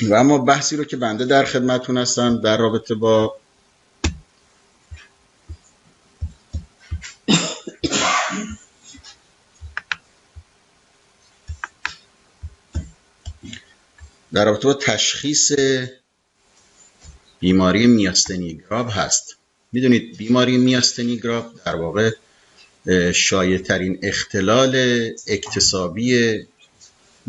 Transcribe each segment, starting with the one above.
و اما بحثی رو که بنده در خدمتون هستم در رابطه با تشخیص بیماری میاستنی گراو هست. میدونید بیماری میاستنی گراو در واقع شایع‌ترین اختلال اکتسابی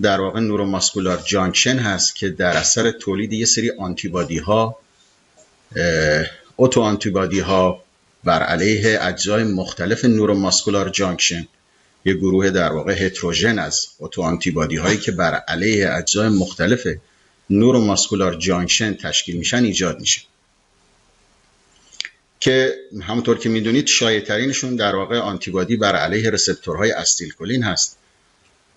در واقع نوروماسکولار جانکشن هست که در اثر تولید یه سری آنتیبادی ها اوتو آنتیبادی ها بر علیه اجزای مختلف نوروماسکولار جانکشن، یه گروه در واقع هتروژن از اوتو آنتیبادی هایی که بر علیه اجزای مختلف نوروماسکولار جانکشن تشکیل میشن ایجاد میشه، که همونطور که میدونید شایع ترینشون در واقع آنتیبادی بر علیه رسپتورهای استیلکولین هست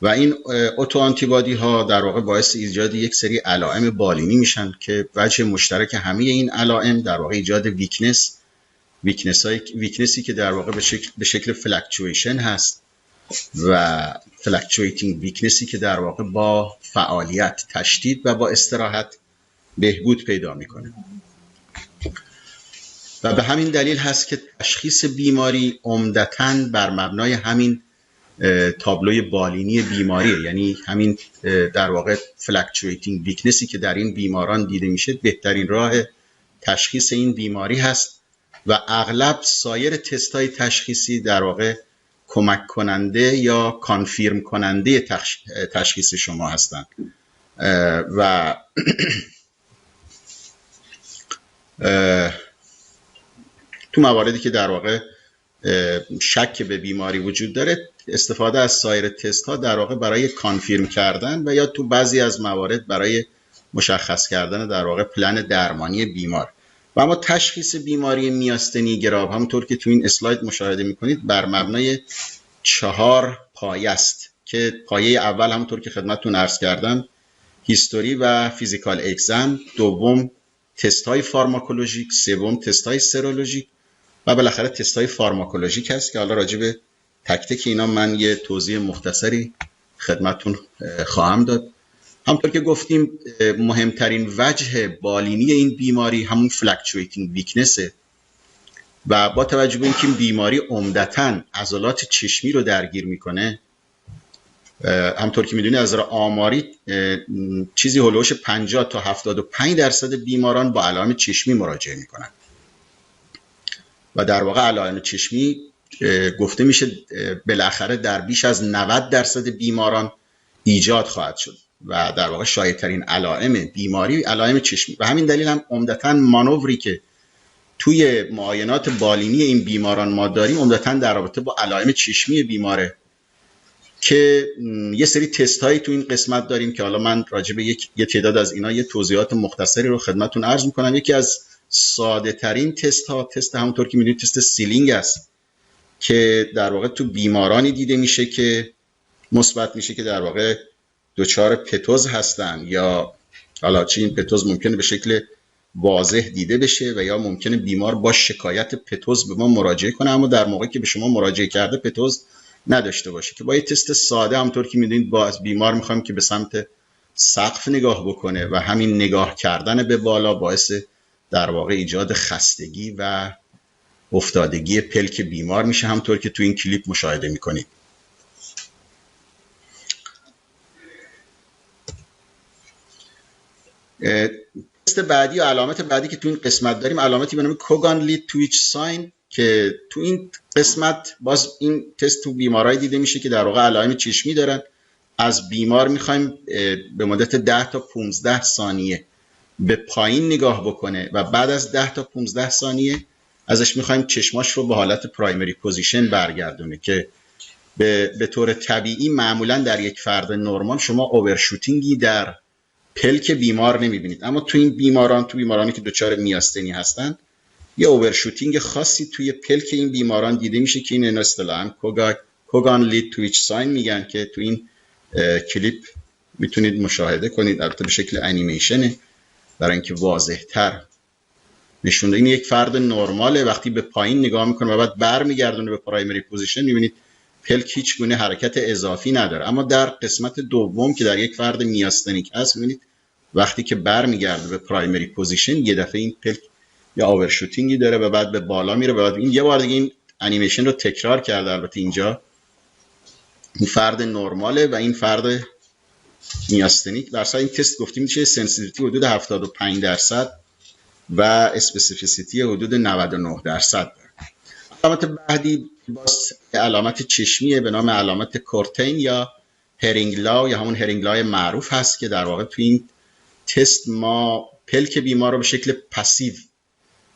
و این اوتو آنتیبادی ها در واقع باعث ایجاد یک سری علائم بالینی میشن که وجه مشترک همه این علائم در واقع ایجاد ویکنسی که در واقع به شکل فلکچویشن هست و فلکچویتینگ ویکنسی که در واقع با فعالیت تشدید و با استراحت بهبود پیدا میکنه. و به همین دلیل هست که تشخیص بیماری عمدتاً بر مبنای همین تابلوی بالینی بیماریه، یعنی همین در واقع فلکچویتینگ ویکنسی که در این بیماران دیده میشه بهترین راه تشخیص این بیماری هست و اغلب سایر تست‌های تشخیصی در واقع کمک کننده یا کانفیرم کننده تشخیص شما هستند و تو مواردی که در واقع شک به بیماری وجود داره استفاده از سایر تست ها در واقع برای کانفیرم کردن و یا تو بعضی از موارد برای مشخص کردن در واقع پلن درمانی بیمار. و اما تشخیص بیماری میاستنی گراو همونطور که تو این اسلاید مشاهده میکنید بر مبنای 4 پایه است که پایه اول همونطور که خدمتتون عرض کردم هیستوری و فیزیکال اگزم، دوم تست های فارماکولوژیک، سوم تست های سرولوژیک و بالاخره تست های فارماکولوژیک هست که حالا راجع به تک تک اینا من یه توضیح مختصری خدمتتون خواهم داد. همونطور که گفتیم مهمترین وجه بالینی این بیماری همون فلکچویتینگ ویکنسه و با توجه به اینکه این بیماری عمدتاً عضلات چشمی رو درگیر میکنه، همونطور که میدونید از نظر آماری چیزی هولوش 50 تا 75% بیماران با علائم چشمی مراجعه میکنن و در واقع علائم چشمی گفته میشه بالاخره در بیش از 90% بیماران ایجاد خواهد شد و در واقع شایع‌ترین علائم بیماری علائم چشمی و همین دلیل هم عمدتاً مانوری که توی معاینات بالینی این بیماران ما داریم عمدتاً در رابطه با علائم چشمی بیماره که یه سری تست هایی تو این قسمت داریم که حالا من راجع به یه تعداد از اینا یه توضیحات مختصری رو خدمتتون عرض میکنم. یکی از ساده ترین تست ها تست همونطور که میدونید تست سیلینگ است که در واقع تو بیمارانی دیده میشه که مثبت میشه که در واقع دچار پتوز هستن یا حالا چه این پتوز ممکنه به شکل واضح دیده بشه و یا ممکنه بیمار با شکایت پتوز به ما مراجعه کنه اما در موقعی که به شما مراجعه کرده پتوز نداشته باشه، که با یه تست ساده همونطور که میدونید با از بیمار میخوایم که به سمت سقف نگاه بکنه و همین نگاه کردن به بالا باعث در واقع ایجاد خستگی و افتادگی پلک بیمار میشه همونطور که تو این کلیپ مشاهده میکنید. تست بعدی و علامت بعدی که تو این قسمت داریم علامتی به نام کوگان لید تویچ ساین که تو این قسمت باز این تست تو بیمارای دیده میشه که در واقع علائم چشمی دارن. از بیمار میخوایم به مدت 10 تا 15 ثانیه به پایین نگاه بکنه و بعد از 10 تا 15 ثانیه ازش میخوایم چشماش رو به حالت پرایمری پوزیشن برگردونه که به طور طبیعی معمولا در یک فرد نرمال شما اوورشوتینگی در پلک بیمار نمیبینید، اما تو این بیمارانی که دچار میاستنی هستن یه اوورشوتینگ خاصی توی پلک این بیماران دیده میشه که این اصطلاحاً کوگان لید تویچ ساین میگن که تو این کلیپ میتونید مشاهده کنید. البته به شکل انیمیشنه برای اینکه واضح‌تر نشون ده. این یک فرد نرماله وقتی به پایین نگاه میکنه و بعد برمیگردونه به پرایمری پوزیشن میبینید پلک هیچ گونه حرکت اضافی نداره، اما در قسمت دوم که در یک فرد میاستنیک هست میبینید وقتی که برمیگرده به پرایمری پوزیشن یه دفعه این پلک یا آورشوتینگی داره و بعد به بالا میره و بعد این یه بار دیگه این انیمیشن رو تکرار کرده. البته اینجا این فرد نرماله و این فرد میاستنیک. در این تست گفتیم میشه سنسیتیویتی حدود 75% و اسپسیفیسیتی حدود 99% داره. علامت بعدی باز علامت چشمیه به نام علامت کورتین یا هرینگ لا یا همون هرینگ لای معروف هست که در واقع تو این تست ما پلک بیمار رو به شکل پسیو،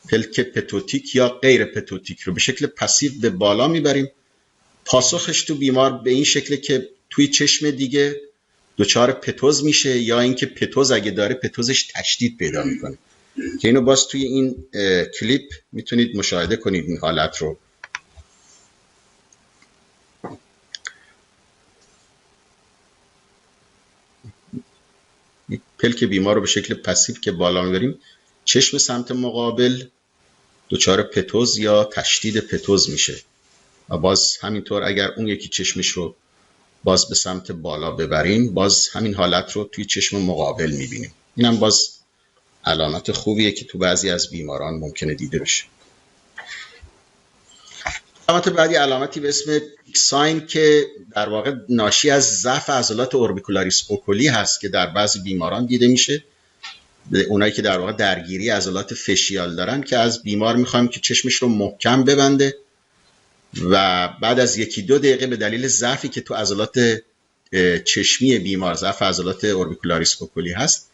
پلک پتوتیک یا غیر پتوتیک رو به شکل پسیو به بالا میبریم. پاسخش تو بیمار به این شکله که توی چشم دیگه دچار پتوز میشه یا اینکه پتوز اگه داره پتوزش تشدید پیدا میکنه که اینو باز توی این کلیپ میتونید مشاهده کنید این حالت رو. پلک بیمار رو به شکل پسیو که بالا میبریم، چشم سمت مقابل دچار پتوز یا تشدید پتوز میشه و باز همینطور اگر اون یکی چشمش رو باز به سمت بالا ببریم باز همین حالت رو توی چشم مقابل میبینیم. اینم باز علامت خوبیه که تو بعضی از بیماران ممکنه دیده بشه. علامت بعدی علامتی به اسم پیک ساین که در واقع ناشی از ضعف عضلات اوربیکولاریس اوکولی هست که در بعضی بیماران دیده میشه. اونایی که در واقع درگیری عضلات فشیال دارن که از بیمار میخوایم که چشمش رو محکم ببنده و بعد از 1-2 دقیقه به دلیل ضعفی که تو عضلات چشمی بیمار، ضعف عضلات اوربیکولاریس اوکولی هست،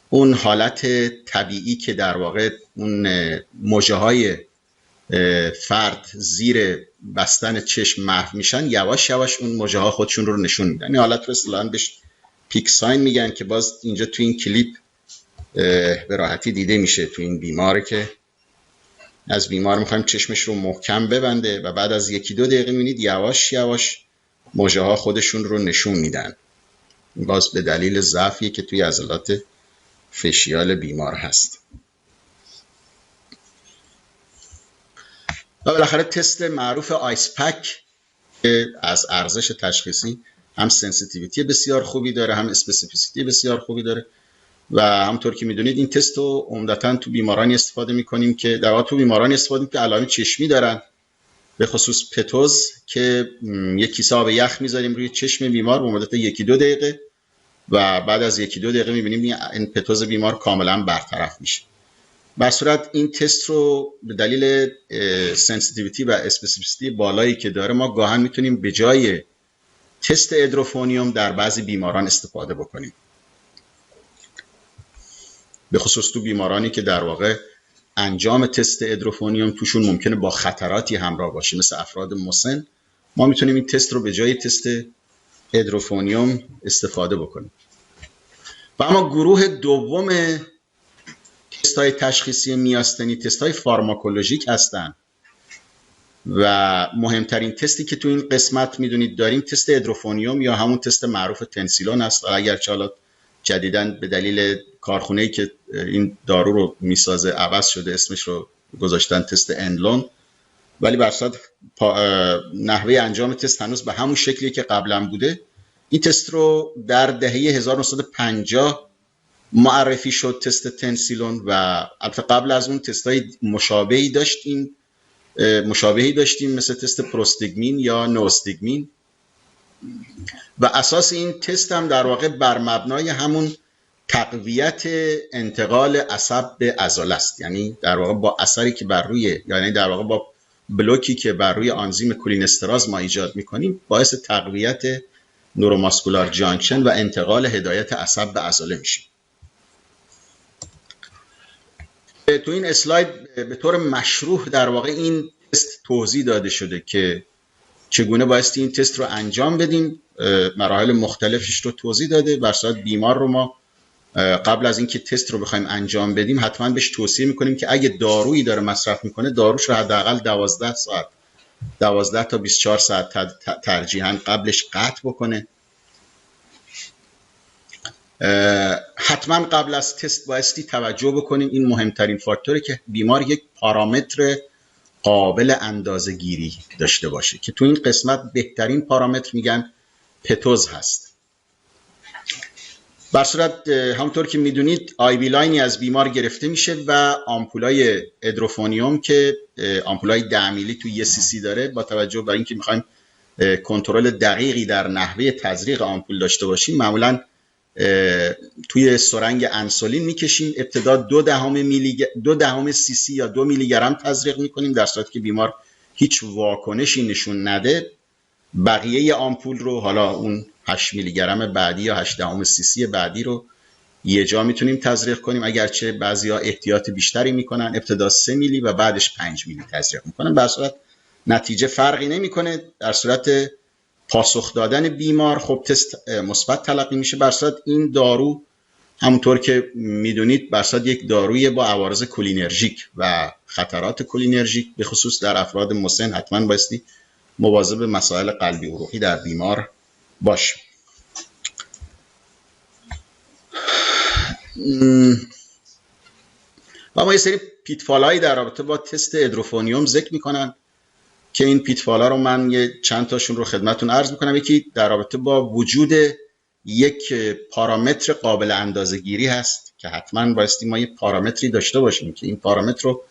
اون حالت طبیعی که در واقع اون مژه‌های فرد زیر بستن چشم محو میشن، یواش یواش اون مژه‌ها خودشون رو نشون میدن. این حالت رو اصطلاحاً بهش پیک ساین میگن که باز اینجا تو این کلیپ به راحتی دیده میشه. تو این بیماره که از بیمار میخوایم چشمش رو محکم ببنده و بعد از 1-2 دقیقه میبینید یواش یواش مژه‌ها خودشون رو نشون میدن. باز به دلیل ضعفی که توی عضلات فشیال بیمار هست. و بالاخره تست معروف آیس پک که از ارزش تشخیصی هم سنسیتیویتی بسیار خوبی داره هم اسپسیفیسیتی بسیار خوبی داره و همونطور که میدونید این تست رو عمدتاً تو بیمارانی استفاده میکنیم که در واقع تو بیمارانی استفاده میکنیم که علائم چشمی دارن، به خصوص پتوز، که یک کیسه آب یخ میذاریم روی چشم بیمار به مدت 1-2 دقیقه و بعد از 1-2 دقیقه میبینیم این پتوز بیمار کاملا برطرف میشه. بر صورت این تست رو به دلیل سنسیتیویتی و اسپسیفیسیتی بالایی که داره ما گاهن میتونیم به جای تست ادروفونیوم در بعضی بیماران استفاده بکنیم، به خصوص تو بیمارانی که در واقع انجام تست ادروفونیوم توشون ممکنه با خطراتی همراه باشه مثل افراد مسن. ما میتونیم این تست رو به جای تست ادروفونیوم استفاده بکنیم. و اما گروه دوم تست‌های تشخیصی میاستنی تست‌های فارماکولوژیک هستن و مهمترین تستی که تو این قسمت میدونید داریم تست ادروفونیوم یا همون تست معروف تنسیلون هست. اگرچه حالا جدیداً به دلیل کارخونه‌ای که این دارو رو میسازه عوض شده، اسمش رو گذاشتن تست انلون، ولی بر اساس نحوه انجام تست هنوز به همون شکلی که قبلا بوده. این تست رو در دهه 1950 معرفی شد تست تنسیلون و البته قبل از اون تستای مشابهی داشتیم مثل تست پروستیگمین یا نوستیگمین و اساس این تست هم در واقع بر مبنای همون تقویت انتقال عصب به عضله است. یعنی در واقع با اثری که بر روی، یعنی در واقع با بلوکی که بر روی آنزیم کولینستراز ما ایجاد میکنیم باعث تقویت نوروماسکولار جانکشن و انتقال هدایت عصب به عضله میشه. تو این اسلاید به طور مشروح در واقع این تست توضیح داده شده که چگونه بایستی این تست رو انجام بدیم. مراحل مختلفش رو توضیح داده. بر صورت بیمار رو ما قبل از اینکه تست رو بخوایم انجام بدیم حتما بهش توصیه میکنیم که اگه دارویی داره مصرف میکنه داروش رو حداقل 12 تا 24 ساعت ترجیحاً قبلش قطع بکنه. حتما قبل از تست بایستی توجه بکنیم، این مهمترین فاکتوره که بیمار یک پارامتر قابل اندازه‌گیری داشته باشه که تو این قسمت بهترین پارامتر میگن پتوز هست. بر صورت همونطور که میدونید آیوی لاینی از بیمار گرفته میشه و آمپولای ادروفونیوم که آمپولای 10 میلی توی یه سی سی داره، با توجه بر اینکه میخوایم کنترل دقیقی در نحوه تزریق آمپول داشته باشیم، معمولا توی سرنگ انسولین میکشیم، ابتدا 0.2 سی سی یا 2 میلی گرم تزریق میکنیم، در صورتی که بیمار هیچ واکنشی نشون نده بقیه آمپول رو، حالا اون 8 میلی گرم بعدی یا 0.8 سی سی بعدی رو یه جا میتونیم تزریق کنیم، اگرچه بعضیا احتیاط بیشتری میکنن، ابتدا 3 میلی و بعدش 5 میلی تزریق میکنن، به صورت نتیجه فرقی نمیکنه. در صورت پاسخ دادن بیمار خب تست مثبت تلقی میشه. بر صورت این دارو همونطور که میدونید بر صورت یک داروی با عوارض کولینرژیک و خطرات کولینرژیک، به خصوص در افراد مسن حتما بایستی مواظب مسائل قلبی عروقی در بیمار باش. و ما یه سری پیتفالایی در رابطه با تست ادروفونیوم ذکر میکنن که این پیتفالا رو من یه چند تاشون رو خدمتون عرض میکنم. یکی در رابطه با وجود یک پارامتر قابل اندازه‌گیری هست که حتما بایستی ما یه پارامتری داشته باشیم که این پارامتر رو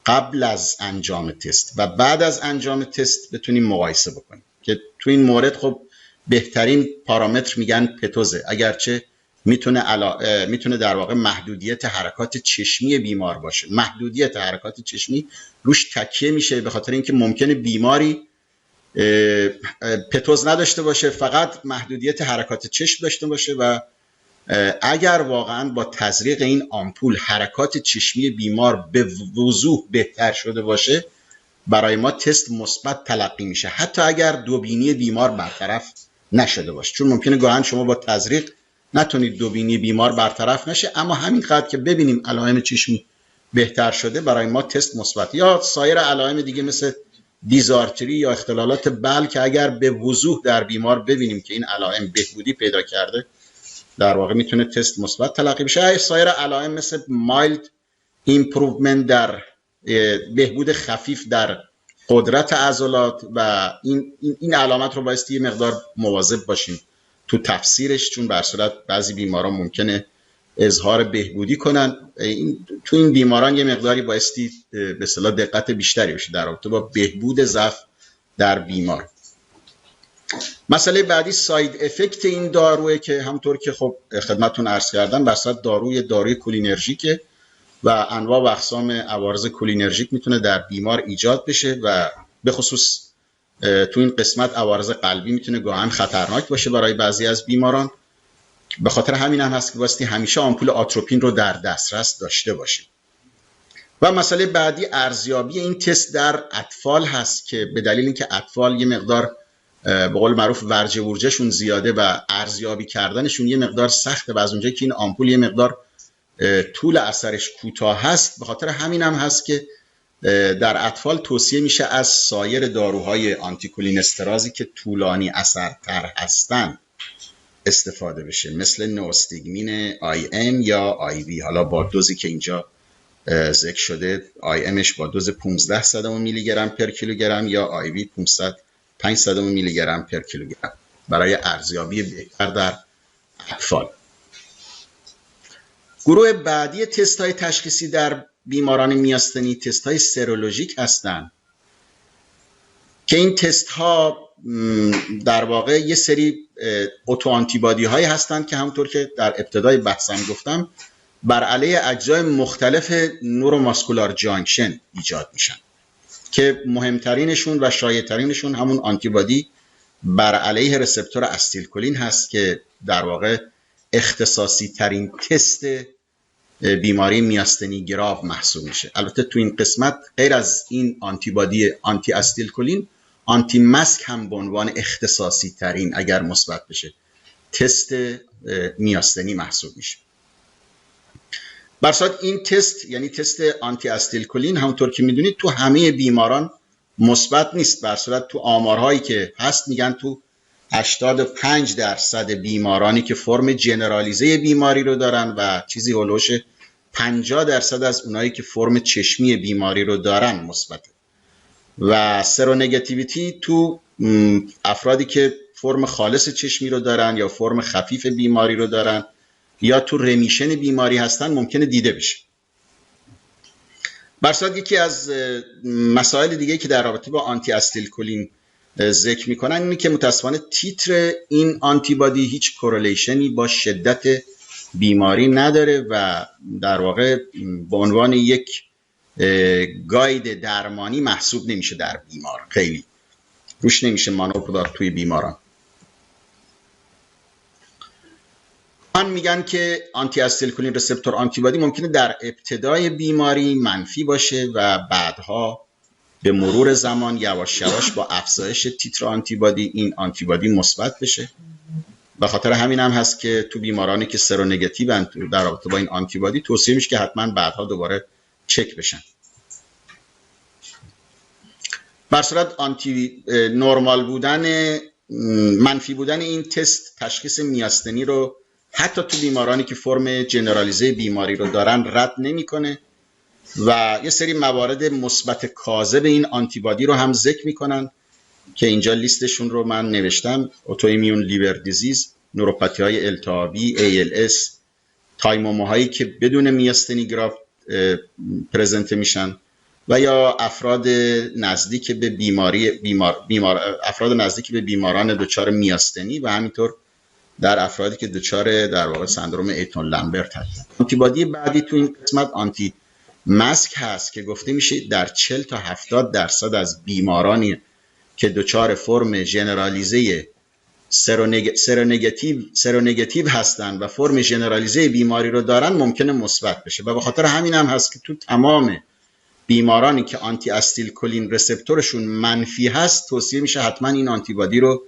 قبل از انجام تست و بعد از انجام تست بتونیم مقایسه بکنیم، که تو این مورد خب بهترین پارامتر میگن پتوزه، اگرچه میتونه در واقع محدودیت حرکات چشمی بیمار باشه. محدودیت حرکات چشمی روش تکیه میشه به خاطر اینکه ممکنه بیماری پتوز نداشته باشه، فقط محدودیت حرکات چشم داشته باشه و اگر واقعا با تزریق این آمپول حرکات چشمی بیمار به وضوح بهتر شده باشه، برای ما تست مثبت تلقی میشه، حتی اگر دوبینی بیمار برطرف نشده باشه، چون ممکنه گاهن شما با تزریق نتونید دوبینی بیمار برطرف نشه، اما همینقدر که ببینیم علائم چشمی بهتر شده برای ما تست مثبت. یا سایر علائم دیگه مثل دیزارتری یا اختلالات بل که اگر به وضوح در بیمار ببینیم که این علائم بهبودی پیدا کرده، در واقع میتونه تست مثبت تلقی بشه. سایر علائم مثل مایلد ایمپروومنت، در بهبود خفیف در قدرت عضلات، و این علامت رو بایستی یه مقدار مواظب باشیم تو تفسیرش، چون بر صورت بعضی بیماران ممکنه اظهار بهبودی کنن. تو این بیماران یه مقداری بایستی به اصطلاح دقت بیشتری بشه در رابطه با بهبود ضعف در بیمار. مسئله بعدی ساید افکت این داروه که همونطور که خب خدمتتون عرض کردم بر صورت داروی کولینرژیکه و انواع و اقسام عوارض کولینرژیک میتونه در بیمار ایجاد بشه و به خصوص تو این قسمت عوارض قلبی میتونه گاهن خطرناک باشه برای بعضی از بیماران. به خاطر همین هم هست که بایستی همیشه آمپول آتروپین رو در دسترس داشته باشیم. و مسئله بعدی ارزیابی این تست در اطفال هست که به دلیل اینکه اطفال یه مقدار به قول معروف ورجه ورجهشون زیاده و ارزیابی کردنشون یه مقدار سخته و از اونجایی که این آمپول یه مقدار طول اثرش کوتاه هست، به خاطر همین هم هست که در اطفال توصیه میشه از سایر داروهای آنتیکولینسترازی که طولانی اثرتر هستن استفاده بشه، مثل نوستیگمین آی ام یا آی وی، حالا با دوزی که اینجا ذکر شده، آی امش با دوز 15 میلی گرم پر کیلوگرم یا آی وی 500 میلی گرم پر کیلوگرم برای ارزیابی بهتر در اطفال. گروه بعدی تست های تشخیصی در بیماران میاستنی تست های سرولوژیک هستند که این تست ها در واقع یه سری اتو آنتیبادی هایی هستند که همونطور که در ابتدای بحثم گفتم بر علیه اجزای مختلف نوروماسکولار جانکشن ایجاد میشن که مهمترینشون و شایع‌ترینشون همون آنتیبادی بر علیه رسپتور استیلکولین هست که در واقع اختصاصی ترین تست بیماری میاستنی گراو محسوب میشه. البته تو این قسمت غیر از این آنتیبادی آنتی استیلکولین، آنتی مسک هم به عنوان اختصاصی ترین اگر مثبت بشه تست میاستنی محسوب میشه. برصد این تست یعنی تست آنتی استیلکولین همونطور که میدونید تو همه بیماران مثبت نیست. در صورت تو آمارهایی که هست میگن تو 85% بیمارانی که فرم جنرالیزه بیماری رو دارن و چیزی هولوش 50% از اونایی که فرم چشمی بیماری رو دارن مثبته. و سرونگاتیویتی تو افرادی که فرم خالص چشمی رو دارن یا فرم خفیف بیماری رو دارن یا تو رمیشن بیماری هستن ممکنه دیده بشه. برصد یکی از مسائل دیگه که در رابطه با آنتی استیلکولین ذکر میکنن اینه که متاسفانه تیتر این آنتیبادی هیچ کورلیشنی با شدت بیماری نداره و در واقع به عنوان یک گاید درمانی محسوب نمیشه در بیمار، خیلی روش نمیشه مانور داد توی بیماران. من میگن که آنتی استیلکولین رسپتور آنتیبادی ممکنه در ابتدای بیماری منفی باشه و بعدها به مرور زمان یواش یواش با افزایش تیتر آنتیبادی این آنتیبادی مثبت بشه. به خاطر همین هم هست که تو بیمارانی که سرونگاتیو در رابطه با این آنتیبادی توصیه میشه که حتما بعدها دوباره چک بشن. بر صورت نرمال بودن، منفی بودن این تست تشخیص میاستنی رو حتی تو بیمارانی که فرم جنرالیزه بیماری رو دارن رد نمیکنه و یه سری موارد مثبت کاذب این آنتیبادی رو هم ذکر میکنن که اینجا لیستشون رو من نوشتم: اوتوایمیون لیور دیزیز، نوروپاتی های التهابی، ALS، تایموموهایی که بدون میاستنی گرافت پرزنت میشن و یا افراد نزدیک به افراد نزدیک به بیماران دچار میاستنی و همینطور در افرادی که دچار در واقع سندروم ایتون لامبرت هستن. آنتیبادی بعدی تو این قسمت آنتی ماسک هست که گفته میشه در 40 تا 70% از بیمارانی که دچار فرم ژنرالیزه سرونگاتیو هستن و فرم ژنرالیزه بیماری رو دارن ممکنه مثبت بشه و به خاطر همین هم هست که تو تمام بیمارانی که آنتی استیلکولین رسپتورشون منفی هست توصیه میشه حتما این آنتیبادی رو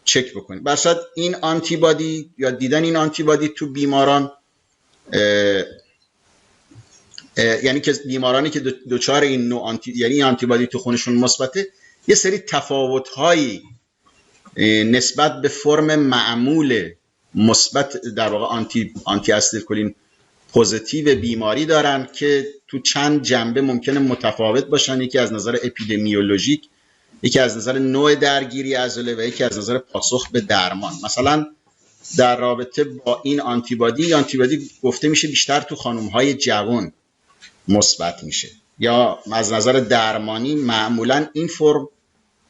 چک بکنید. برصد این آنتیبادی یا دیدن این آنتیبادی تو بیماران یعنی که بیمارانی که دچار این نوع یعنی آنتیبادی تو خونشون مثبته، یه سری تفاوت‌هایی نسبت به فرم معمول مثبت در واقع آنتی استیلکولین پوزیتیو بیماری دارن که تو چند جنبه ممکنه متفاوت باشن. یکی از نظر اپیدمیولوژیک، یکی از نظر نوع درگیری عضله و یکی از نظر پاسخ به درمان. مثلا در رابطه با این آنتیبادی گفته میشه بیشتر تو خانم‌های جوان مثبت میشه، یا از نظر درمانی معمولا این فرم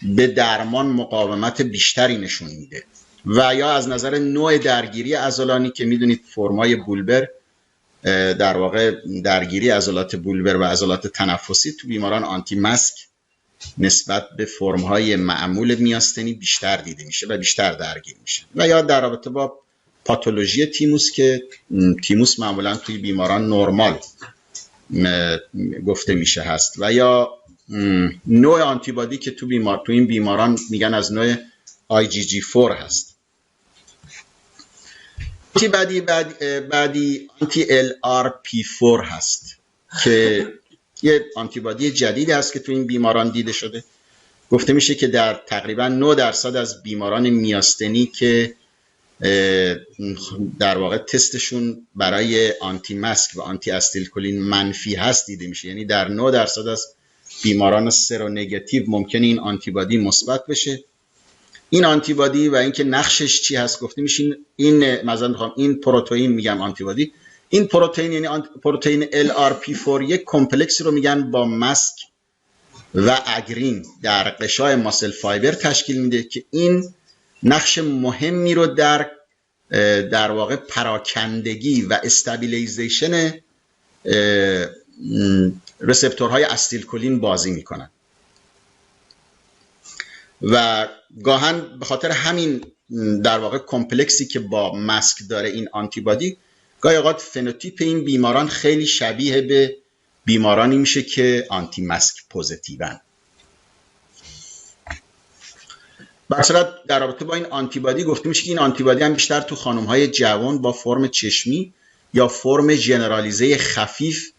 به درمان مقاومت بیشتری نشون میده، و یا از نظر نوع درگیری عضلانی که میدونید فرمای بولبر در واقع درگیری عضلات بولبر و عضلات تنفسی تو بیماران آنتی ماسک نسبت به فرم‌های معمول میاستنی بیشتر دیده میشه و بیشتر درگیر میشه، و یا در رابطه با پاتولوژی تیموس که تیموس معمولا توی بیماران نرمال گفته میشه هست، و یا نوع آنتیبادی که تو این بیماران میگن از نوع IgG4 هست. بعدی آنتی LRP4 هست که یه آنتیبادی جدیدی هست که تو این بیماران دیده شده. گفته میشه که در تقریبا 9% از بیماران میاستنی که در واقع تستشون برای آنتی ماسک و آنتی استیلکولین منفی هست دیده میشه، یعنی در 9% از بیماران سرونگاتیو ممکنه این آنتیبادی مثبت بشه. این آنتیبادی و اینکه نقشش چی هست گفته میشه این پروتئین میگم آنتیبادی، این پروتئین یعنی پروتئین LRP4 یک کمپلکسی رو میگن با ماسک و اگرین در قشای ماسل فایبر تشکیل میده که این نقش مهمی رو در واقع پراکندگی و استابیلیزیشن رسپتورهای استیلکولین بازی میکنن و گاهن به خاطر همین در واقع کمپلکسی که با ماسک داره این آنتیبادی، گاهی اوقات فنوتیپ این بیماران خیلی شبیه به بیمارانی میشه که آنتی ماسک پوزیتیون. برصورت در رابطه با این آنتیبادی گفته میشه که این آنتیبادی هم بیشتر تو خانم‌های جوان با فرم چشمی یا فرم ژنرالیزه خفیف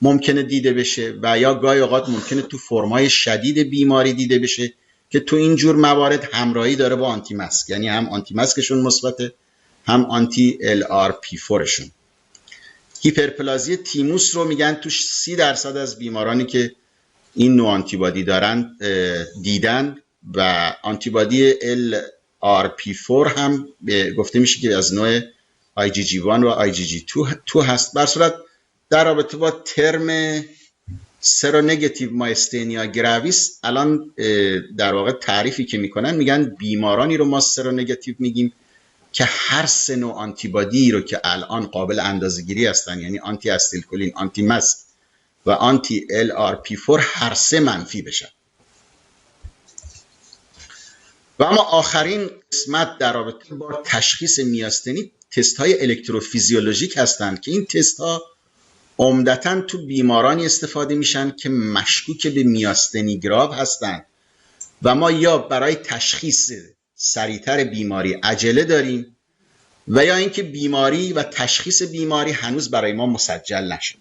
ممکنه دیده بشه، و یا گاهی اوقات ممکنه تو فرم‌های شدید بیماری دیده بشه که تو این جور موارد همراهی داره با آنتی ماسک، یعنی هم آنتی ماسکشون مثبته هم آنتی LRP4 شون. هیپرپلازی تیموس رو میگن تو 30% از بیمارانی که این نوع آنتیبادی دارن دیدن، و آنتیبادی LRP4 هم گفته میشه که از نوع IgG1 و IgG2 هست. بر صورت در رابطه با ترم سرونگاتیو مایستینیا گراویس الان در واقع تعریفی که میکنن میگن بیمارانی رو ما سرونگاتیو میگیم که هر سه نوع آنتیبادی رو که الان قابل اندازه‌گیری هستن، یعنی آنتی استیلکولین، آنتی ماست و آنتی LRP4 هر سه منفی بشن. و اما آخرین قسمت در رابطه با تشخیص میاستنی تست های الکتروفیزیولوژیک هستند که این تست ها عمدتاً تو بیمارانی استفاده میشن که مشکوک به میاستنی گراو هستند و ما یا برای تشخیص سریعتر بیماری عجله داریم و یا اینکه بیماری و تشخیص بیماری هنوز برای ما مسجل نشده.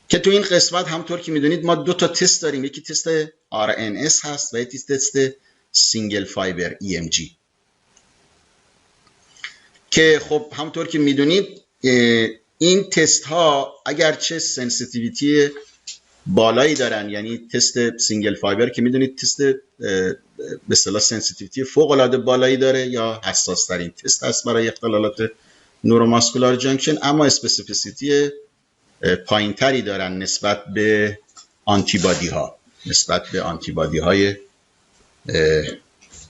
که تو این قسمت همطور که میدونید ما 2 تا تست داریم، یکی تست RNS هست و یکی تست سینگل فایبر EMG که خب همطور که میدونید این تست ها اگرچه سنسیتیویتی بالایی دارن، یعنی تست سینگل فایبر که میدونید تست به اصطلاح سنسیتیویتی فوق العاده بالایی داره یا حساس ترین تست هست برای اختلالات نوروماسکولار جانکشن، اما اسپسیفیسیتی پایین تری دارن نسبت به آنتیبادی ها، نسبت به آنتیبادی های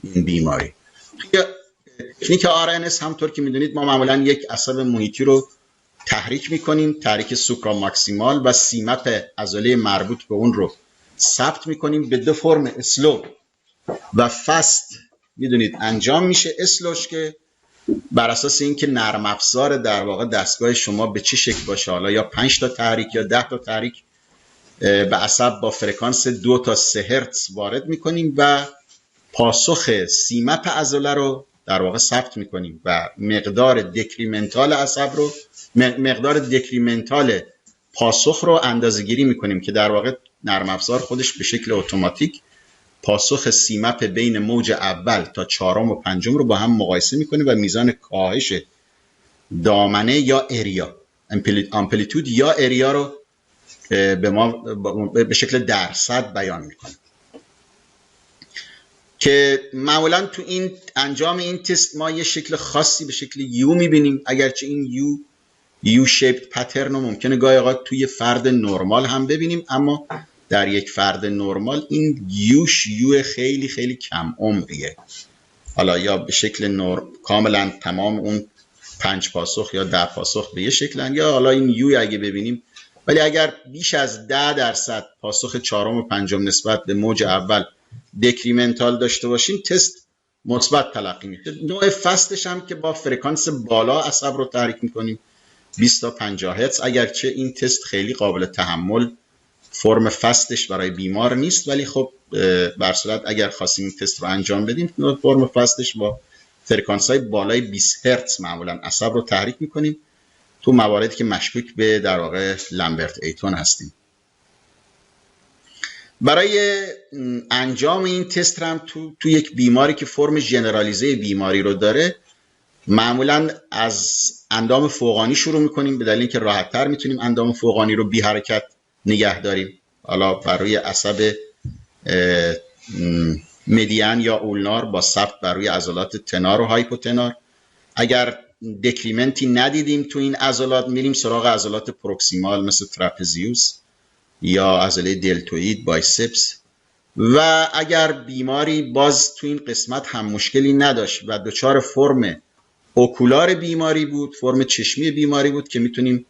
این بیماری. تکنیک RNS همطور که میدونید ما معمولا یک عصب محیطی رو تحریک میکنیم، تحریک سوپرا ماکسیمال و سیمپ عضله مربوط به اون رو ثبت میکنیم به 2 فرم اسلو و فست میدونید انجام میشه. اسلوش که بر اساس اینکه نرم افزار در واقع دستگاه شما به چه شکل باشه، حالا یا 5 تا تحریک یا 10 تا تحریک به عصب با فرکانس 2 تا 3 هرتز وارد میکنیم و پاسخ سیمپ عضله رو در واقع ثبت میکنیم و مقدار دکریمنتال عصب رو، مقدار دکریمنتال پاسخ رو اندازه‌گیری میکنیم که در واقع نرم افزار خودش به شکل اتوماتیک پاسخ سیمپ بین موج اول تا 4 و 5 رو با هم مقایسه میکنه و میزان کاهش دامنه یا اریا، امپلیتود یا اریا رو به ما به شکل درصد بیان میکنه که معمولا تو این انجام این تست ما یه شکل خاصی به شکل یو میبینیم، اگرچه این یو شیپد پترن رو ممکنه گاهی اوقات توی فرد نرمال هم ببینیم، اما در یک فرد نرمال این یو خیلی خیلی کم عمریه، حالا یا به شکل کاملا تمام اون 5 پاسخ یا 10 پاسخ به یه شکلن، یا حالا این یو اگه ببینیم، ولی اگر بیش از 10% پاسخ 4 و 5 نسبت به موج اول دکریمنتال داشته باشیم تست مثبت تلقی میشه. نوع فستش هم که با فرکانس بالا عصب رو تحریک میکنیم 20 تا 50 هرتز، اگرچه این تست خیلی قابل تحمل فرم فستش برای بیمار نیست، ولی خب بر صورت اگر خواستیم این تست رو انجام بدیم فرم فستش با فرکانس های بالای 20 هرتز معمولا عصب رو تحریک میکنیم تو مواردی که مشکوک به در واقع لامبرت ایتون هستیم. برای انجام این تست هم تو یک بیماری که فرم ژنرالیزه بیماری رو داره معمولا از اندام فوقانی شروع میکنیم، به دلیل اینکه راحت‌تر میتونیم اندام فوقانی رو بی حرکت نگه داریم، حالا بر روی عصب مدیان یا اولنار با ثبت بر روی عضلات تنار و هایپوتنار. اگر دکریمنتی ندیدیم تو این عضلات میریم سراغ عضلات پروکسیمال مثل تراپزیوس یا عضله دلتوئید، بایسپس. و اگر بیماری باز تو این قسمت هم مشکلی نداشت و دچار فرم اوکولار بیماری بود، فرم چشمی بیماری بود، که میتونیم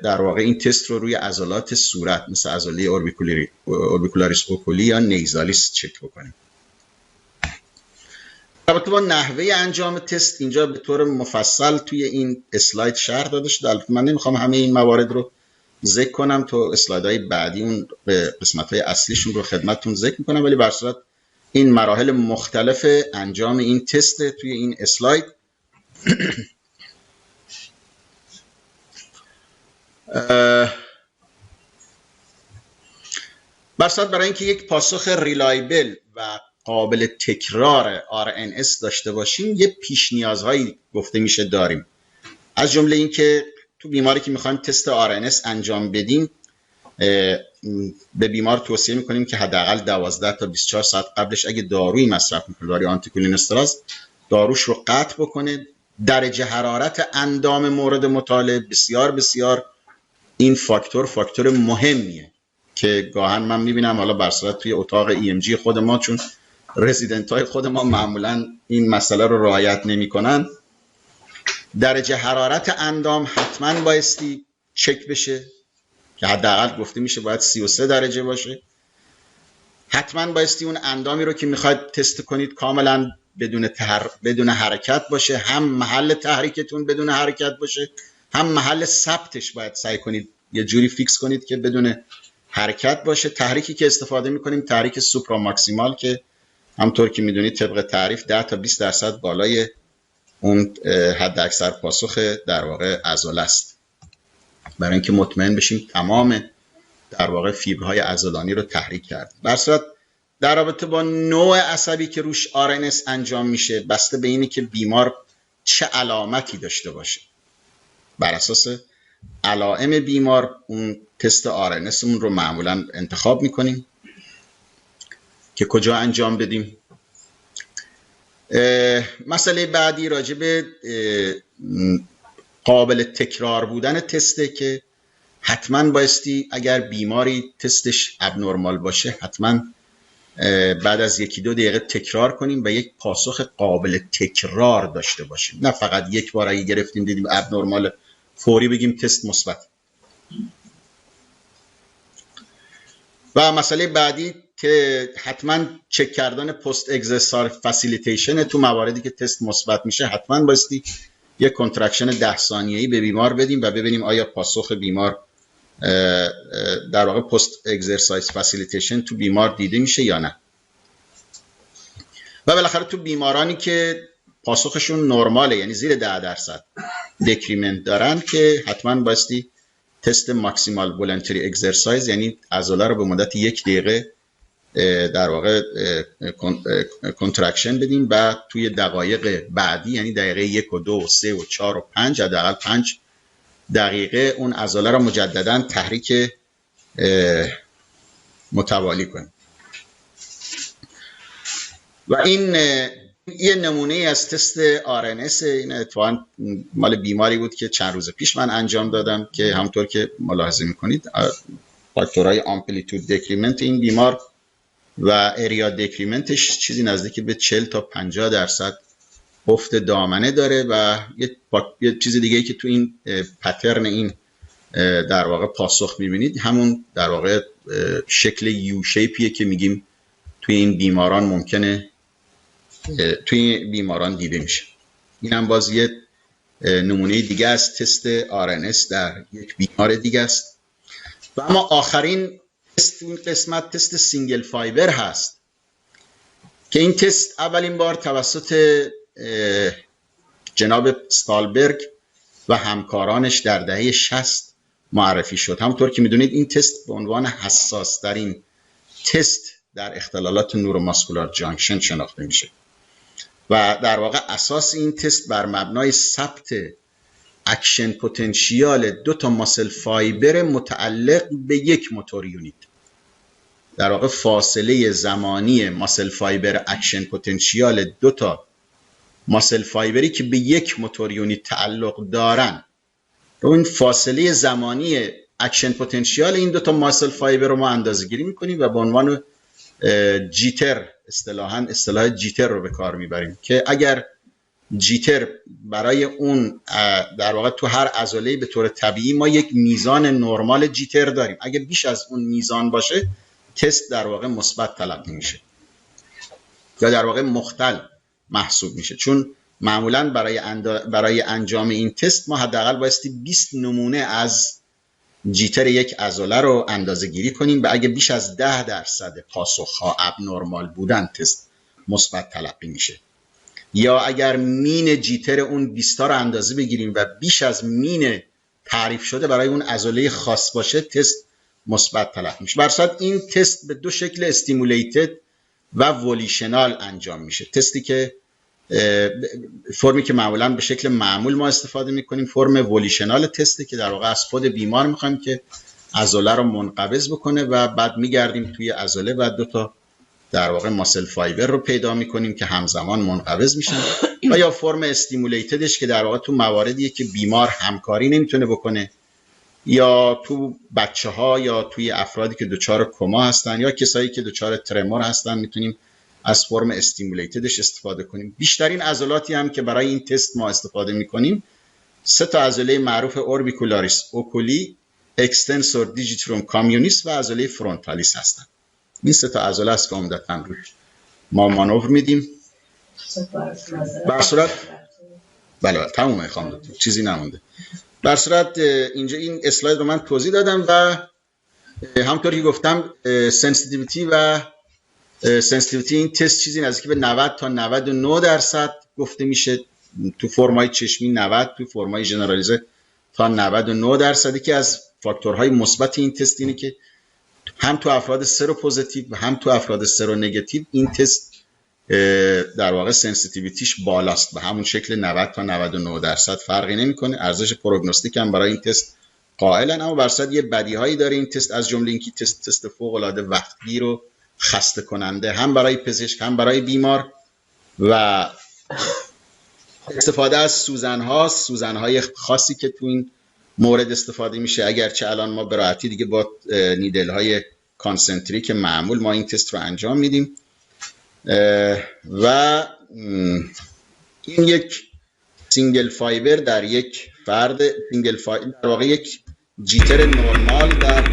در واقع این تست رو روی عضلات صورت مثل عضله اوربیکولاریس اوکولی یا نیزالیس چک بکنیم. البته با نحوه انجام تست اینجا به طور مفصل توی این اسلاید شرح داده شده. البته من نمیخوام همه این موارد رو ذکر کنم، تو اسلایدهای بعدی اون قسمت‌های اصلیشون رو خدمتتون ذکر میکنم، ولی بر صورت این مراحل مختلف انجام این تست توی این اسلاید. بر صورت برای اینکه یک پاسخ ریلایبل و قابل تکرار RNS داشته باشیم یه پیش نیازهایی گفته میشه داریم، از جمله اینکه تو بیماری که میخوایم تست RNS انجام بدیم به بیمار توصیه میکنیم که حداقل 12 تا 24 ساعت قبلش اگه دارویی مصرف میکنه، داروی آنتیکولینستراز، داروش رو قطع بکنه درجه حرارت اندام مورد مطالعه بسیار بسیار این فاکتور مهمیه که گاهن من میبینم حالا بر صورت توی اتاق EMG خود ما، چون رزیدنت های خود ما معمولا این مسئله رو رعایت نمی‌کنن، درجه حرارت اندام حتما بایستی چک بشه که حداقل گفته میشه باید 33 درجه باشه. حتما بایستی اون اندامی رو که میخواید تست کنید کاملا بدون حرکت باشه، هم محل تحریکتون بدون حرکت باشه، هم محل ثبتش باید سعی کنید یه جوری فیکس کنید که بدون حرکت باشه. تحریکی که استفاده میکنیم تحریک سوپرا ماکسیمال که همطور که میدونید طبق تعریف 10 تا 20% بالای اون حد اکثر پاسخ در واقع عضله است، برای اینکه مطمئن بشیم تمام در واقع فیبرهای عضلانی رو تحریک کرد. در صورت در رابطه با نوع عصبی که روش RNS انجام میشه بسته به اینی که بیمار چه علامتی داشته باشه، بر اساس علائم بیمار اون تست RNS اون رو معمولا انتخاب میکنیم که کجا انجام بدیم. مسئله بعدی راجع به قابل تکرار بودن تسته که حتما بایستی اگر بیماری تستش ابنورمال باشه حتما بعد از 1-2 دقیقه تکرار کنیم و یک پاسخ قابل تکرار داشته باشیم، نه فقط یک بار اگه گرفتیم دیدیم ابنورمال فوری بگیم تست مثبت. و مسئله بعدی که حتما چک کردن پست اگزرسایز فسیلیتیشن تو مواردی که تست مثبت میشه حتما بایستی یک کنترکشن 10 ثانیه‌ای به بیمار بدیم و ببینیم آیا پاسخ بیمار در واقع پست اگزرسایز فسیلیتیشن تو بیمار دیده میشه یا نه. و بالاخره تو بیمارانی که پاسخشون نرماله یعنی زیر 10% دکریمنت دارن که حتما بایستی تست ماکسیمال ولنتری اگزرسایز یعنی عضله رو به مدت 1 دقیقه در واقع کنترکشن بدیم و توی دقایق بعدی یعنی دقیقه 1 و 2 و 3 و 4 و 5 حداقل 5 دقیقه اون عضله رو مجددا تحریک متوالی کنیم. و این یه نمونه از تست RNS، این اتفاقاً مال بیماری بود که چند روز پیش من انجام دادم که همونطور که ملاحظه میکنید فاکتورهای آمپلیتود دکریمنت این بیمار و اریا دکریمنتش چیزی نزدیک به 40 تا 50% افت دامنه داره و یه چیز دیگه ای که تو این پترن این در واقع پاسخ میبینید همون در واقع شکل یو شیپیه که میگیم توی این بیماران ممکنه توی بیماران دیده میشه. این هم باز یه نمونه دیگه از تست RNS در یک بیمار دیگه است. و اما آخرین تست این قسمت تست سینگل فایبر هست که این تست اولین بار توسط جناب استالبرگ و همکارانش در دهه 60 معرفی شد. همونطور که میدونید این تست به عنوان حساس ترین تست در اختلالات نوروماسکولار جانکشن شناخته میشه و در واقع اساس این تست بر مبنای ثبت اکشن پتانسیال 2 تا ماسل فایبر متعلق به یک موتور یونیت، در واقع فاصله زمانی ماسل فایبر اکشن پتانسیال 2 تا ماسل فایبری که به یک موتور یونیت تعلق دارن رو این فاصله زمانی اکشن پتانسیال این 2 تا ماسل فایبر رو ما اندازه‌گیری می‌کنیم و به عنوان جیتر اصطلاح جیتر رو به کار میبریم که اگر جیتر برای اون در واقع تو هر عضله به طور طبیعی ما یک میزان نرمال جیتر داریم، اگر بیش از اون میزان باشه تست در واقع مثبت تلقی میشه یا در واقع مختل محسوب میشه، چون معمولا برای انجام این تست ما حداقل بایستی 20 نمونه از جیتر یک عضله رو اندازه گیری کنیم و اگه بیش از 10% پاسخ‌ها ابنرمال بودن تست مثبت تلقی میشه. یا اگر مین جیتر اون 20 تا رو اندازه بگیریم و بیش از مین تعریف شده برای اون عضله خاص باشه تست مثبت تلقی میشه. بر اساس این تست به 2 شکل استیمولیتد و ولیشنال انجام میشه. تستی که فرمی که معمولا به شکل معمول ما استفاده میکنیم فرم ولیشنال تسته که در واقع از خود بیمار میخوایم که عضله رو منقبض بکنه و بعد میگردیم توی عضله و 2 تا در واقع ماسل فایبر رو پیدا میکنیم که همزمان منقبض میشن و یا فرم استیمولیتدش که در واقع تو مواردیه که بیمار همکاری نمیتونه بکنه، یا تو بچه ها یا توی افرادی که دچار کما هستن یا کسایی که دچار ترمور هستن میتونیم از فرم استیمولیتدش استفاده کنیم. بیشترین عضلاتی هم که برای این تست ما استفاده میکنیم 3 تا عضله معروف اوربیکولاریس اوکولی، اکستنسور دیجیتروم کامیونیس و عضله فرونتالیس هستن. این 3 تا عضله است که عمدتاً روش ما مانور میدیم. بر صورت بله تمومه خانم دکتر، چیزی نمونده. بر صورت اینجا این اسلاید رو من توضیح دادم و همونطور که گفتم سنسیتیویتی این تست چیزی نزدیک به 90 تا 99% گفته میشه. تو فرمای چشمی 90، تو فرمای ژنرالیزه تا 99%. که از فاکتورهای مثبت این تست اینه که هم تو افراد سرو پوزیتیو و هم تو افراد سرو نگاتیو این تست در واقع سنسیتیویتیش بالاست، به همون شکل 90 تا 99% فرقی نمیکنه. ارزش پروگنوستیک هم برای این تست قائلن، اما برصد یه بدیهایی داره این تست، از جمله اینکه تست فوق العاده وقتگیر و خسته کننده هم برای پزشک هم برای بیمار. و استفاده از سوزنهای خاصی که تو این مورد استفاده میشه، اگرچه الان ما به راحتی دیگه با نیدل‌های کانسنتریک معمول ما این تست رو انجام میدیم. و این یک سینگل فایبر در یک فرد، سینگل فایبر در واقع یک جیتر نورمال در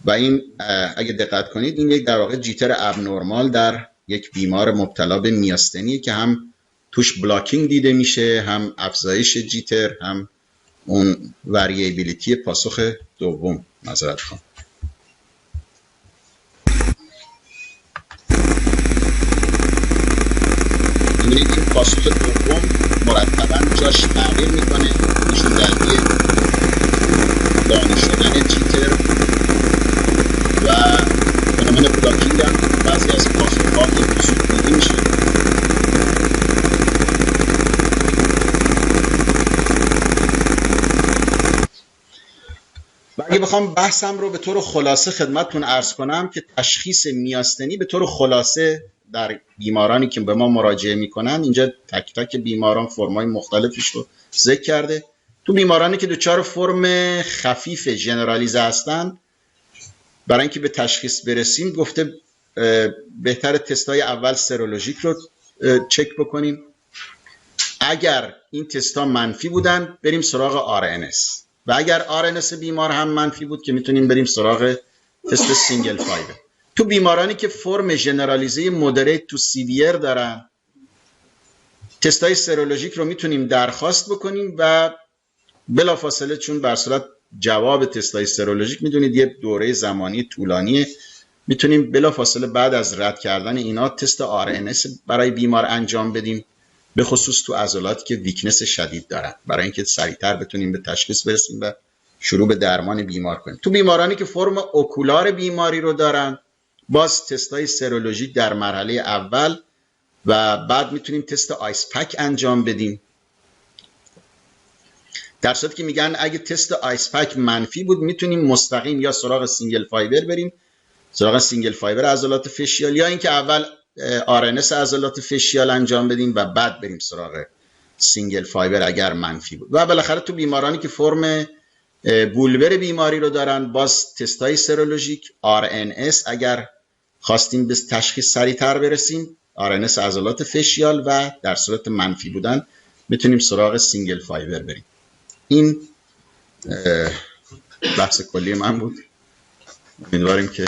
و این اگه دقت کنید این یک در واقع جیتر ابنورمال در یک بیمار مبتلا به میاستنی که هم توش بلاکینگ دیده میشه، هم افزایش جیتر، هم اون وریبیلیتی پاسخ دوم. معذرت خواهم. می‌بینید که پاسخ دوم مرتباً جاش تغییر میکنه، نشون دهنده دانه شدن جیتر و فنومن بلاکینگ هم بعضی از پاسخ‌ها دیده میشه. و اگه بخوام بحثم رو به طور خلاصه خدمتتون عرض کنم که تشخیص میاستنی به طور خلاصه در بیمارانی که به ما مراجعه میکنن، اینجا تک تک بیماران فرمای مختلفش رو ذکر کرده. تو بیمارانی که دچار فرم خفیف ژنرالیزه هستن، برای اینکه به تشخیص برسیم گفته بهتر تستای اول سرولوژیک رو چک بکنیم. اگر این تستا منفی بودن بریم سراغ RNS و اگر RNS بیمار هم منفی بود که میتونیم بریم سراغ تست سینگل فایبر. تو بیمارانی که فرم ژنرالیزه مودریت تو سیویر دارن، تستای سرولوژیک رو میتونیم درخواست بکنیم و بلافاصله، چون بر صورت جواب تستای سرولوژیک میدونید یه دوره زمانی طولانیه، میتونیم بلافاصله بعد از رد کردن اینا تست RNS برای بیمار انجام بدیم، به خصوص تو عضلاتی که ویکنس شدید دارن، برای اینکه سریعتر بتونیم به تشخیص برسیم و شروع به درمان بیمار کنیم. تو بیمارانی که فرم اوکولار بیماری رو دارن، باز تستای سرولوژیک در مرحله اول و بعد میتونیم تست آیس پک انجام بدیم. در صورتی که میگن اگه تست آیس پک منفی بود میتونیم مستقیم یا سراغ سینگل فایبر بریم، سراغ سینگل فایبر عضلات فشیال، یا اینکه اول RNS عضلات فشیال انجام بدیم و بعد بریم سراغ سینگل فایبر اگر منفی بود. و بالاخره تو بیمارانی که فرم بولور بیماری رو دارن، باز تستای سرولوژیک RNS اگر خواستیم به تشخیص سریعتر برسیم، RNS عضلات فشیال، و در صورت منفی بودن میتونیم سراغ سینگل فایبر بریم. این بحث کلی من بود. امیدواریم که